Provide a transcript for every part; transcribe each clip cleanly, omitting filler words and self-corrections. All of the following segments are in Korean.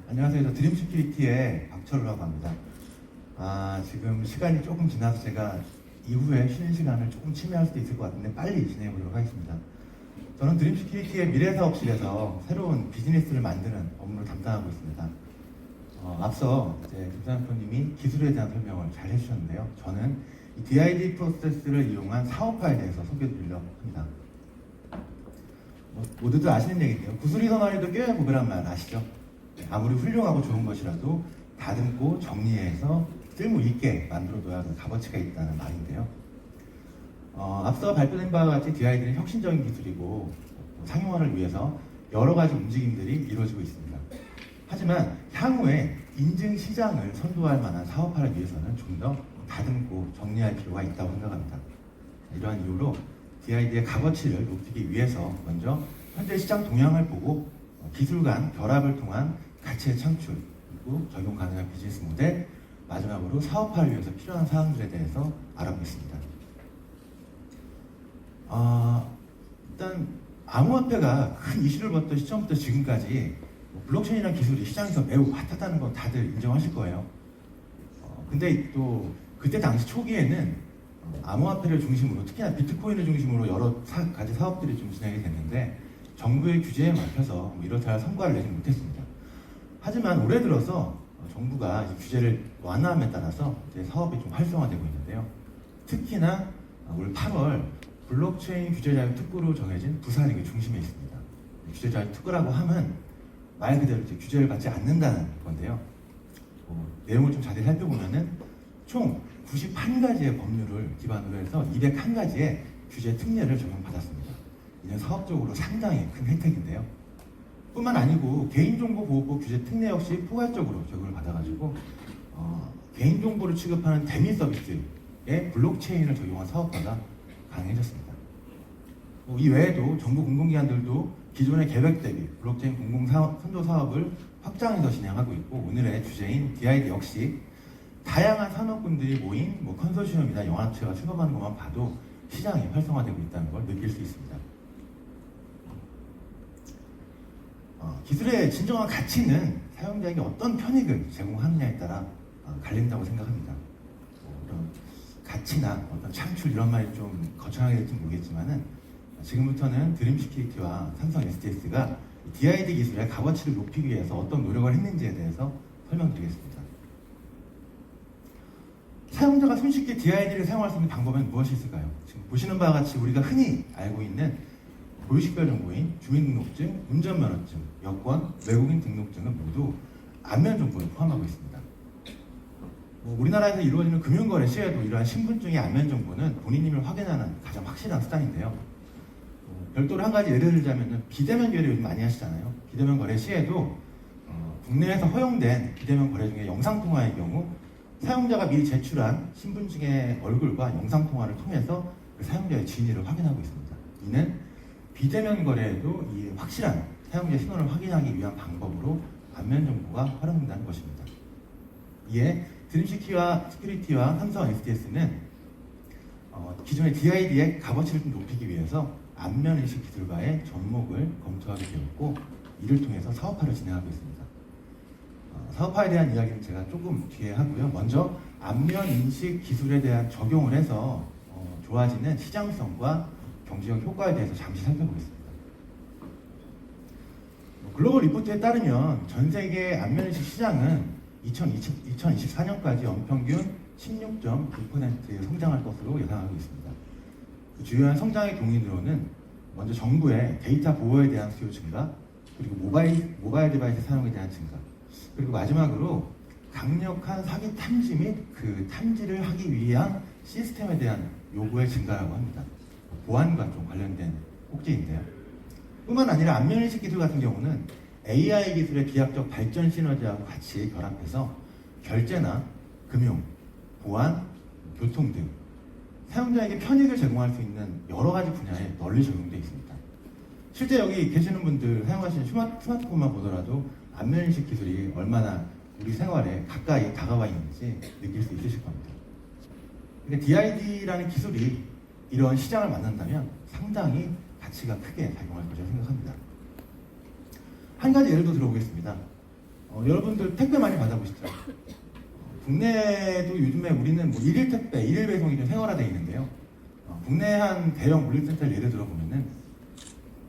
안녕하세요. 저 드림시큐리티의 박철우라고 합니다. 지금 시간이 조금 지나서 제가 이후에 쉬는 시간을 조금 침해할 수도 있을 것 같은데 빨리 진행해 보도록 하겠습니다. 저는 드림시큐리티의 미래사업실에서 새로운 비즈니스를 만드는 업무를 담당하고 있습니다. 앞서 김상표님이 기술에 대한 설명을 잘 해주셨는데요. 저는 이 DID 프로세스를 이용한 사업화에 대해서 소개해드리려고 합니다. 모두들 아시는 얘기인데요. 구슬이서만 해도 껴야 고배란 말 아시죠? 아무리 훌륭하고 좋은 것이라도 다듬고 정리해서 쓸모 있게 만들어둬야 하는 값어치가 있다는 말인데요. 앞서 발표된 바와 같이 DID는 혁신적인 기술이고 상용화를 위해서 여러 가지 움직임들이 이루어지고 있습니다. 하지만 향후에 인증 시장을 선도할 만한 사업화를 위해서는 좀 더 다듬고 정리할 필요가 있다고 생각합니다. 이러한 이유로 DID의 값어치를 높이기 위해서 먼저 현재 시장 동향을 보고 기술 간 결합을 통한 가치의 창출, 그리고 적용 가능한 비즈니스 모델, 마지막으로 사업화를 위해서 필요한 사항들에 대해서 알아보겠습니다. 일단 암호화폐가 큰 이슈를 벌였던 시점부터 지금까지 블록체인이라는 기술이 시장에서 매우 핫하다는 건 다들 인정하실 거예요. 근데 또 그때 당시 초기에는 암호화폐를 중심으로, 특히나 비트코인을 중심으로 여러 가지 사업들이 좀 진행이 됐는데 정부의 규제에 막혀서 이렇다 할 성과를 내지 못했습니다. 하지만 올해 들어서 정부가 규제를 완화함에 따라서 이제 사업이 좀 활성화되고 있는데요. 특히나 올 8월 블록체인 규제자유 특구로 정해진 부산이 중심에 있습니다. 규제자유 특구라고 하면 말 그대로 이제 규제를 받지 않는다는 건데요. 내용을 좀 자세히 살펴보면은 총 91가지의 법률을 기반으로 해서 201가지의 규제 특례를 적용받았습니다. 이는 사업적으로 상당히 큰 혜택인데요. 뿐만 아니고 개인정보보호법 규제 특례 역시 포괄적으로 적용을 받아가지고 개인정보를 취급하는 대미 서비스에 블록체인을 적용한 사업화가 가능해졌습니다. 이 외에도 정부 공공기관들도 기존의 계획 대비 블록체인 선도 사업을 확장해서 진행하고 있고, 오늘의 주제인 DID 역시 다양한 산업군들이 모인 컨소시엄이나 영합체가 출범하는 것만 봐도 시장이 활성화되고 있다는 걸 느낄 수 있습니다. 기술의 진정한 가치는 사용자에게 어떤 편익을 제공하느냐에 따라 갈린다고 생각합니다. 이런 가치나 어떤 창출 이런 말이 좀 거창하게 될지 모르겠지만은 지금부터는 드림시큐리티와 삼성 SDS가 DID 기술의 값어치를 높이기 위해서 어떤 노력을 했는지에 대해서 설명드리겠습니다. 사용자가 손쉽게 DID를 사용할 수 있는 방법은 무엇이 있을까요? 지금 보시는 바와 같이 우리가 흔히 알고 있는 고유식별 정보인 주민등록증, 운전면허증, 여권, 외국인 등록증은 모두 안면 정보를 포함하고 있습니다. 우리나라에서 이루어지는 금융거래 시에도 이러한 신분증의 안면 정보는 본인임을 확인하는 가장 확실한 수단인데요. 별도로 한 가지 예를 들자면 비대면 거래 요즘 많이 하시잖아요. 비대면 거래 시에도 국내에서 허용된 비대면 거래 중에 영상통화의 경우 사용자가 미리 제출한 신분증의 얼굴과 영상통화를 통해서 그 사용자의 진위를 확인하고 있습니다. 이는 비대면 거래에도 이 확실한 사용자 신원을 확인하기 위한 방법으로 안면 정보가 활용된다는 것입니다. 이에 드림시큐리티와 삼성 SDS는 기존의 DID의 값어치를 좀 높이기 위해서 안면인식 기술과의 접목을 검토하게 되었고, 이를 통해서 사업화를 진행하고 있습니다. 사업화에 대한 이야기는 제가 조금 뒤에 하고요. 먼저 안면인식 기술에 대한 적용을 해서 좋아지는 시장성과 경제적 효과에 대해서 잠시 살펴보겠습니다. 글로벌 리포트에 따르면 전 세계 안면인식 시장은 2024년까지 연평균 16.9% 성장할 것으로 예상하고 있습니다. 주요한 성장의 동인으로는 먼저 정부의 데이터 보호에 대한 수요 증가, 그리고 모바일 디바이스 사용에 대한 증가, 그리고 마지막으로 강력한 사기 탐지 및 그 탐지를 하기 위한 시스템에 대한 요구의 증가라고 합니다. 보안과 좀 관련된 꼭지인데요. 뿐만 아니라 안면인식 기술 같은 경우는 AI 기술의 비약적 발전 시너지하고 같이 결합해서 결제나 금융, 보안, 교통 등 사용자에게 편익을 제공할 수 있는 여러 가지 분야에 널리 적용되어 있습니다. 실제 여기 계시는 분들 사용하시는 스마트폰만 보더라도 안면인식 기술이 얼마나 우리 생활에 가까이 다가와 있는지 느낄 수 있으실 겁니다. 근데 DID라는 기술이 이런 시장을 만난다면 상당히 가치가 크게 작용할 거라고 생각합니다. 한 가지 예를 더 들어보겠습니다. 여러분들 택배 많이 받아보시죠? 국내도 요즘에 우리는 뭐 일일 택배, 일일 배송이 좀 생활화되어 있는데요. 국내 한 대형 물류센터를 예를 들어보면은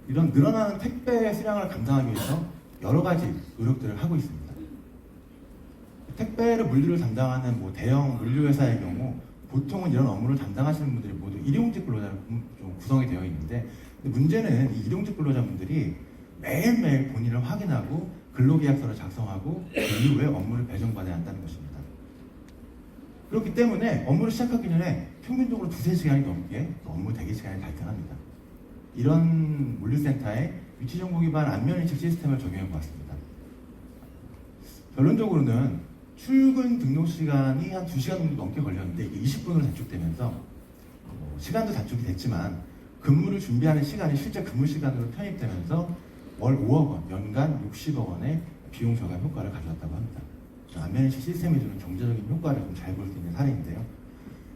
이런 늘어나는 택배 수량을 감당하기 위해서 여러 가지 노력들을 하고 있습니다. 택배를 물류를 담당하는 뭐 대형 물류회사의 경우 보통은 이런 업무를 담당하시는 분들이 모두 일용직 근로자로 좀 구성이 되어 있는데, 근데 문제는 이 일용직 근로자분들이 매일매일 본인을 확인하고 근로계약서를 작성하고 그 이후에 업무를 배정받아야 한다는 것입니다. 그렇기 때문에 업무를 시작하기 전에 평균적으로 2~3시간이 넘게 업무 대기 시간이 발생합니다. 이런 물류센터에 위치정보 기반 안면인식 시스템을 적용해 보았습니다. 결론적으로는 출근 등록 시간이 한 2시간 정도 넘게 걸렸는데 이게 20분으로 단축되면서 시간도 단축이 됐지만 근무를 준비하는 시간이 실제 근무 시간으로 편입되면서 월 5억 원, 연간 60억 원의 비용 절감 효과를 가져왔다고 합니다. 안면인식 시스템이 주는 경제적인 효과를 좀 잘 볼 수 있는 사례인데요.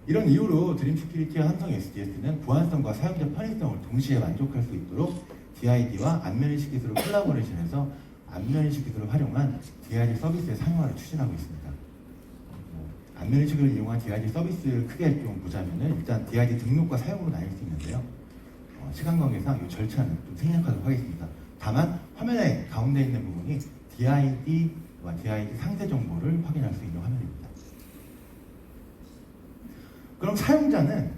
이런 이유로 드림시큐리티와 삼성 SDS는 보안성과 사용자 편의성을 동시에 만족할 수 있도록 DID와 안면인식 기술을 콜라보레이션해서 안면인식 기술을 활용한 DID 서비스의 상용화를 추진하고 있습니다. 안면인식을 이용한 DID 서비스를 크게 좀 보자면은 일단 DID 등록과 사용으로 나뉠 수 있는데요. 시간 관계상 이 절차는 좀 생략하도록 하겠습니다. 다만 화면의 가운데 있는 부분이 DID와 DID 상세 정보를 확인할 수 있는 화면입니다. 그럼 사용자는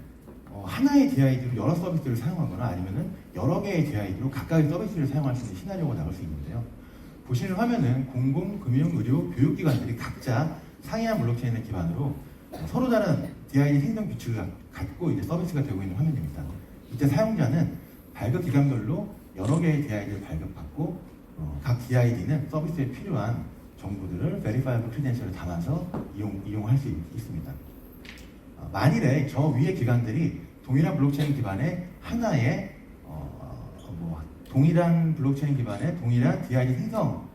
하나의 DID로 여러 서비스를 사용하거나 아니면은 여러 개의 DID로 각각의 서비스를 사용할 수 있는 시나리오가 나올 수 있는데요. 보시는 화면은 공공, 금융, 의료, 교육기관들이 각자 상이한 블록체인을 기반으로 서로 다른 DID 생성 규칙을 갖고 이제 서비스가 되고 있는 화면입니다. 이때 사용자는 발급 기간별로 여러 개의 DID를 발급받고 각 DID는 서비스에 필요한 정보들을 Verifiable Credential을 담아서 이용할 수 있습니다. 만일에 저 위의 기관들이 동일한 블록체인 기반의 하나의 동일한 블록체인 기반의 동일한 DID 생성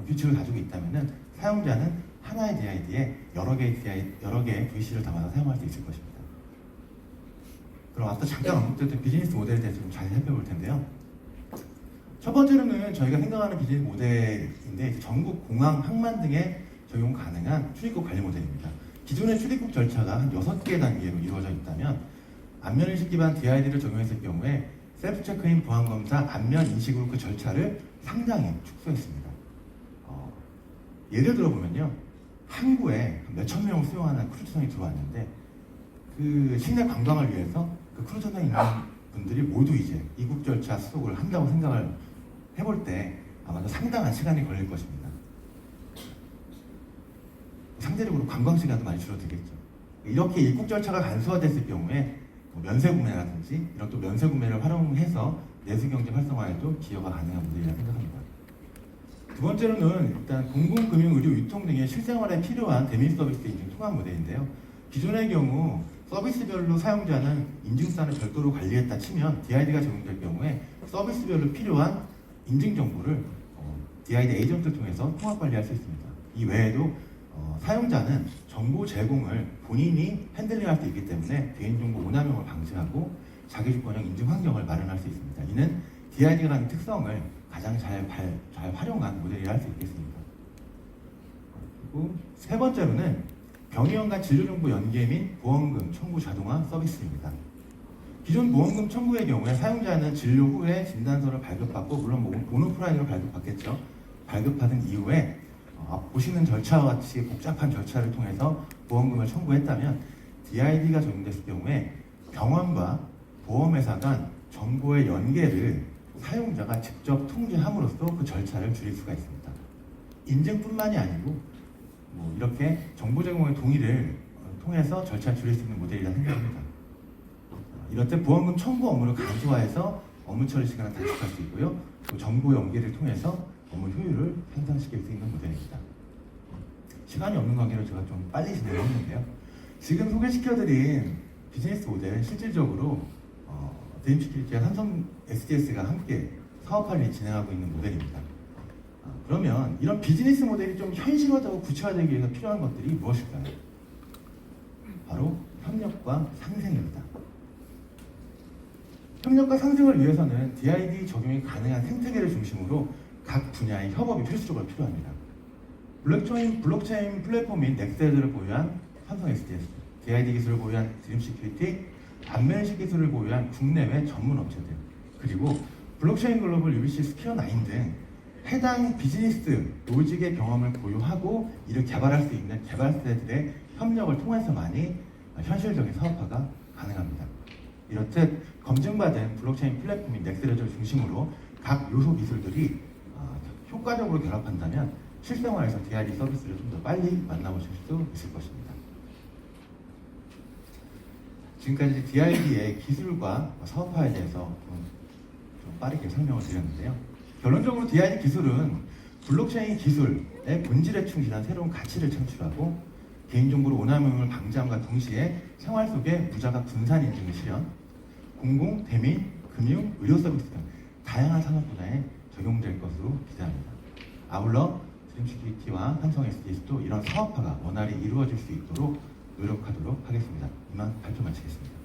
규칙을 가지고 있다면은 사용자는 하나의 DID에 여러 개의 VC를 담아서 사용할 수 있을 것입니다. 그럼 앞서 잠깐 언급드렸던 비즈니스 모델에 대해서 좀 자세히 살펴볼 텐데요. 첫 번째로는 저희가 생각하는 비즈니스 모델인데 전국 공항, 항만 등에 적용 가능한 출입국 관리 모델입니다. 기존의 출입국 절차가 한 6개 단계로 이루어져 있다면 안면인식 기반 DID를 적용했을 경우에 셀프 체크인 보안검사 안면인식으로 그 절차를 상당히 축소했습니다. 예를 들어보면요, 항구에 몇천 명을 수용하는 크루즈선이 들어왔는데 그 시내 관광을 위해서 그 크루즈선에 있는 분들이 모두 이제 입국 절차 수속을 한다고 생각을 해볼 때 아마도 상당한 시간이 걸릴 것입니다. 상대적으로 관광 시간도 많이 줄어들겠죠. 이렇게 입국 절차가 간소화됐을 경우에 면세 구매라든지 이런 또 면세 구매를 활용해서 내수 경제 활성화에도 기여가 가능한 모델이라고 생각합니다. 두 번째로는 일단 공공, 금융, 의료, 유통 등의 실생활에 필요한 대민 서비스 인증 통합 모델인데요. 기존의 경우 서비스별로 사용자는 인증사를 별도로 관리했다 치면 DID가 적용될 경우에 서비스별로 필요한 인증 정보를 DID 에이전트를 통해서 통합 관리할 수 있습니다. 이 외에도 사용자는 정보 제공을 본인이 핸들링할 수 있기 때문에 개인정보 오남용을 방지하고 자기주권형 인증 환경을 마련할 수 있습니다. 이는 DID가 가진 특성을 가장 잘 활용한 모델이라 할 수 있겠습니다. 그리고 세 번째로는 병의원간 진료정보 연계 및 보험금 청구 자동화 서비스입니다. 기존 보험금 청구의 경우에 사용자는 진료 후에 진단서를 발급받고, 물론 온오프라인으로 발급받겠죠. 발급받은 이후에 보시는 절차와 같이 복잡한 절차를 통해서 보험금을 청구했다면 DID가 적용됐을 경우에 병원과 보험회사 간 정보의 연계를 사용자가 직접 통제함으로써 그 절차를 줄일 수가 있습니다. 인증뿐만이 아니고 이렇게 정보 제공의 동의를 통해서 절차를 줄일 수 있는 모델이라 생각합니다. 이럴 때 보험금 청구 업무를 간소화해서 업무 처리 시간을 단축할 수 있고요. 또 정보 연계를 통해서 업무 효율을 향상시킬 수 있는 모델입니다. 시간이 없는 관계로 제가 좀 빨리 진행했는데요. 지금 소개시켜드린 비즈니스 모델은 실질적으로 드림시큐리티와 삼성 SDS가 함께 사업 관리 진행하고 있는 모델입니다. 그러면 이런 비즈니스 모델이 좀 현실화되고 구체화되기 위해서 필요한 것들이 무엇일까요? 바로 협력과 상생입니다. 협력과 상생을 위해서는 DID 적용이 가능한 생태계를 중심으로 각 분야의 협업이 필수적으로 필요합니다. 블록체인 플랫폼인 넥스트를 보유한 삼성 SDS, DID 기술을 보유한 드림 시큐리티, 반면식 기술을 보유한 국내외 전문 업체들, 그리고 블록체인 글로벌 UBC 스퀘어9 등 해당 비즈니스 로직의 경험을 보유하고 이를 개발할 수 있는 개발사들의 협력을 통해서만이 현실적인 사업화가 가능합니다. 이렇듯 검증받은 블록체인 플랫폼인 넥스트를 중심으로 각 요소 기술들이 효과적으로 결합한다면 실생활에서 DID 서비스를 좀 더 빨리 만나보실 수 있을 것입니다. 지금까지 DID의 기술과 사업화에 대해서 좀 빠르게 설명을 드렸는데요. 결론적으로 DID 기술은 블록체인 기술의 본질에 충실한 새로운 가치를 창출하고 개인정보를 오남용을 방지함과 동시에 생활 속에 무자가 분산 인증을 실현, 공공, 대민, 금융, 의료 서비스 등 다양한 산업 분야에 적용될 것으로 기대합니다. 아울러 드림 시큐리티와 삼성 SDS도 이런 사업화가 원활히 이루어질 수 있도록 노력하도록 하겠습니다. 이만 발표 마치겠습니다.